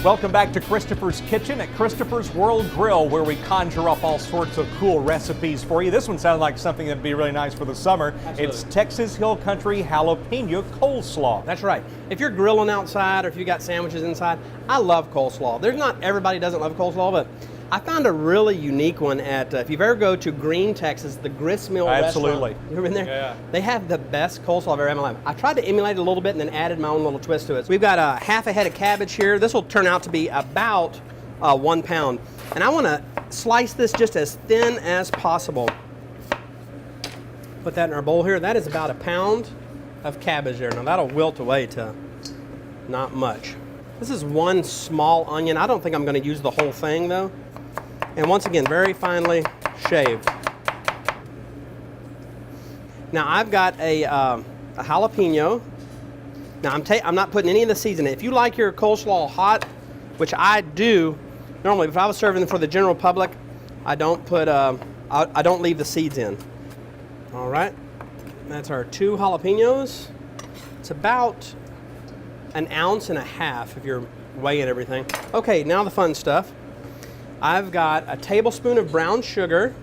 Welcome back to Christopher's Kitchen at Christopher's World Grill, where we conjure up all sorts of cool recipes for you. This one sounds like something that'd be really nice for the summer. Absolutely. It's Texas Hill Country Jalapeno Coleslaw. That's right. If you're grilling outside or if you got sandwiches inside, I love coleslaw. There's not everybody doesn't love coleslaw, but I found a really unique one at, if you've ever go to Green, Texas, the Grist Mill Absolutely. restaurant. You ever been there? Yeah. They have the best coleslaw I've ever had in my life. I tried to emulate it a little bit and then added my own little twist to it. So we've got a half a head of cabbage here. This will turn out to be about 1 pound. And I want to slice this just as thin as possible. Put that in our bowl here. That is about 1 pound of cabbage there. Now that'll wilt away to not much. This is 1 small onion. I don't think I'm going to use the whole thing though. And once again, very finely shaved. Now I've got a jalapeno. Now I'm not putting any of the seasoning. If you like your coleslaw hot, which I do normally, if I was serving them for the general public, I don't put I don't leave the seeds in. All right, that's our 2 jalapenos. It's about 1.5 ounces if you're weighing everything. Okay, now the fun stuff. I've got a tablespoon of brown sugar.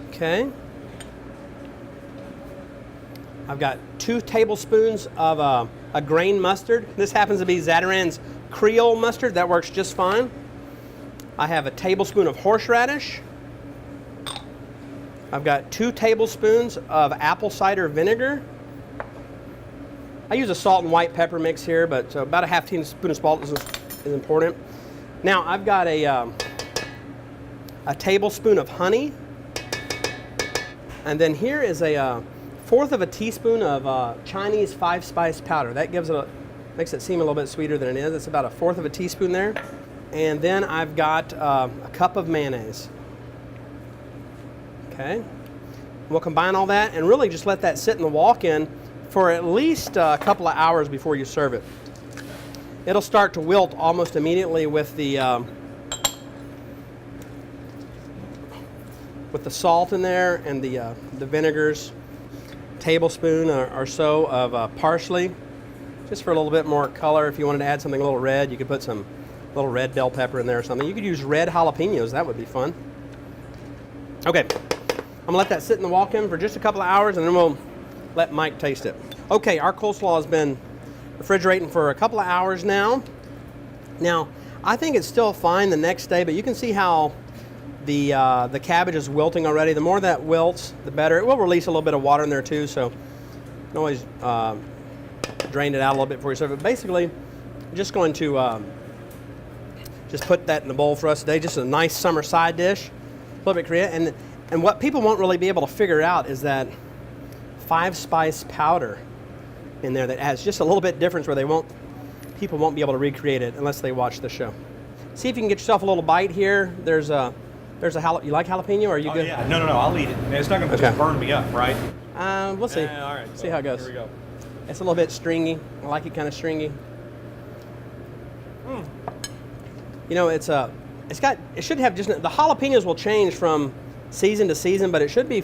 Okay. I've got 2 tablespoons of a grain mustard. This happens to be Zatarain's Creole mustard. That works just fine. I have a tablespoon of horseradish. I've got 2 tablespoons of apple cider vinegar. I use a salt and white pepper mix here, but about a half teaspoon of salt is important. Now I've got a tablespoon of honey, and then here is a 1/4 of a teaspoon of Chinese 5-spice powder. That makes it seem a little bit sweeter than it is. It's about a 1/4 of a teaspoon there, and then I've got a cup of mayonnaise. Okay, we'll combine all that and really just let that sit in the walk-in for at least a couple of hours before you serve it. It'll start to wilt almost immediately with the salt in there and the vinegars. Tablespoon or so of parsley, just for a little bit more color. If you wanted to add something a little red, you could put some little red bell pepper in there or something. You could use red jalapenos. That would be fun. Okay, I'm gonna let that sit in the walk-in for just a couple of hours, and then we'll let Mike taste it. Okay, our coleslaw has been refrigerating for a couple of hours now. Now, I think it's still fine the next day, but you can see how the cabbage is wilting already. The more that wilts, the better. It will release a little bit of water in there too, so you can always drain it out a little bit before you serve it. Basically, I'm just going to just put that in the bowl for us today. Just a nice summer side dish, a little bit creative. And what people won't really be able to figure out is that 5-spice powder in there that adds just a little bit difference where people won't be able to recreate it unless they watch the show. See if you can get yourself a little bite here. There's a you like jalapeno, or are you good? Yeah, no, I'll eat it. It's not gonna just burn me up, right? We'll see. All right. See how it goes. Here we go. It's a little bit stringy. I like it kind of stringy. You know, it should have just, the jalapenos will change from season to season, but it should be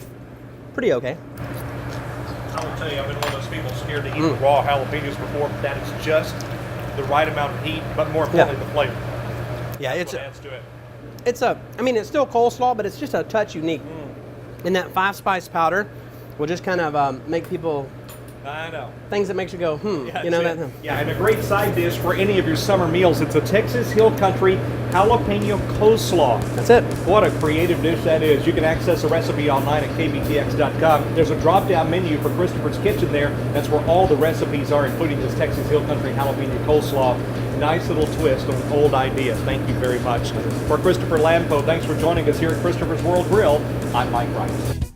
pretty okay. I will tell you, I've been one of those people scared to eat raw jalapenos before. That is just the right amount of heat, but more importantly, the flavor. Yeah, That's what adds to it. I mean, it's still coleslaw, but it's just a touch unique. And that 5-spice powder will just kind of make people, I know. things that makes you go, Yeah, you know that? Yeah, and a great side dish for any of your summer meals. It's a Texas Hill Country Jalapeno Coleslaw. That's it. What a creative dish that is. You can access a recipe online at kbtx.com. There's a drop-down menu for Christopher's Kitchen there. That's where all the recipes are, including this Texas Hill Country Jalapeno Coleslaw. Nice little twist on old ideas. Thank you very much. For Christopher Lampo, thanks for joining us here at Christopher's World Grill. I'm Mike Rice.